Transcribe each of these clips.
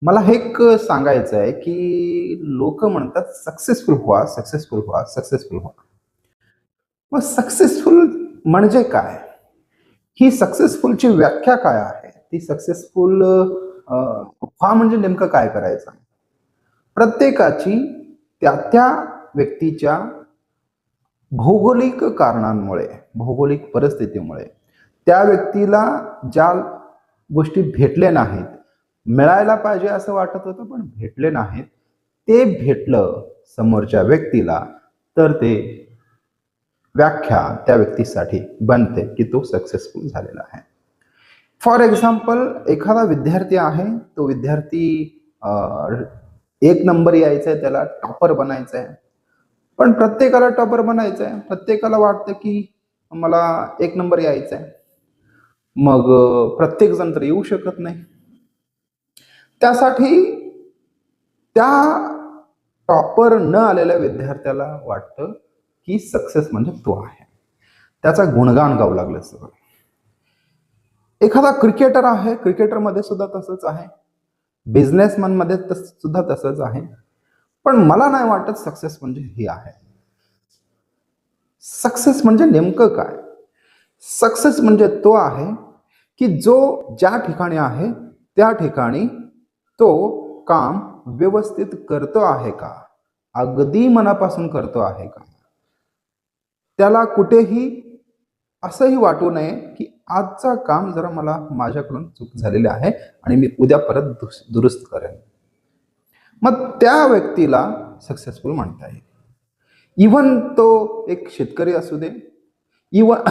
मला हे एक सांगायचं आहे, की लोक म्हणतात सक्सेसफुल व्हा, सक्सेसफुल व्हा, सक्सेसफुल व्हा. मग सक्सेसफुल म्हणजे काय? ही सक्सेसफुलची व्याख्या काय आहे? ती सक्सेसफुल व्हा म्हणजे नेमकं काय करायचं? प्रत्येकाची त्या व्यक्तीच्या भौगोलिक कारणांमुळे, भौगोलिक परिस्थितीमुळे त्या व्यक्तीला ज्या गोष्टी भेटल्या नाहीत, मिळायला पाहिजे असं वाटत होतं पण भेटले नाहीत, ते भेटलं समोरच्या व्यक्तीला, तर ते व्याख्या त्या व्यक्तीसाठी बनते की तो सक्सेसफुल झालेला आहे. फॉर एक्झाम्पल, एखादा विद्यार्थी आहे, तो विद्यार्थी एक नंबर यायचा आहे, त्याला टॉपर बनायचं आहे. पण प्रत्येकाला टॉपर बनायचं आहे, प्रत्येकाला वाटतं की मला एक नंबर यायचा आहे. मग प्रत्येक जण तर येऊ शकत नाही. त्यासाठी त्या टॉपर न आलेल्या विद्यार्थ्याला वाटतं की सक्सेस म्हणजे तो आहे, त्याचा गुणगान गाऊ लागलं सगळं. एखादा क्रिकेटर आहे, क्रिकेटरमध्ये सुद्धा तसंच आहे, बिझनेसमॅन मध्ये सुद्धा तसंच आहे. पण मला नाही वाटत सक्सेस म्हणजे हे आहे. सक्सेस म्हणजे नेमकं काय? सक्सेस म्हणजे तो आहे की जो ज्या ठिकाणी आहे त्या ठिकाणी तो काम व्यवस्थित करतो आहे का, अगदी मनापासून करतो आहे का, त्याला कुठेही असंही वाटू नये की आजचा काम जरा मला माझ्याकडून चूक झालेली आहे आणि मी उद्या परत दुरुस्त करेन. मग त्या व्यक्तीला सक्सेसफुल म्हणता येईल. इव्हन तो एक शेतकरी असू दे, इव्हन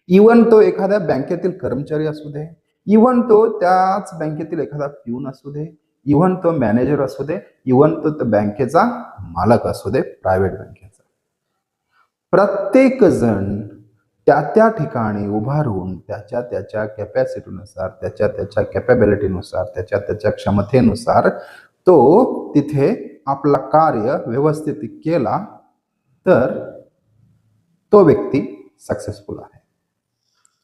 इव्हन तो एखाद्या बँकेतील कर्मचारी असू दे, इव्हन तो त्याच बँकेतील एखादा प्यून असू दे, इव्हन तो मॅनेजर असू दे, इव्हन तो बँकेचा मालक असू दे, प्रायव्हेट बँकेचा. प्रत्येक जण त्या ठिकाणी उभा राहून त्याच्या कॅपॅसिटीनुसार, त्याच्या कॅपॅबिलिटीनुसार, त्याच्या क्षमतेनुसार तो तिथे आपला कार्य व्यवस्थित केला, तर तो व्यक्ती सक्सेसफुल आहे.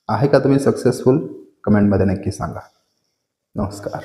आहे का तुम्ही सक्सेसफुल? कमेंटमध्ये नक्की सांगा. नमस्कार.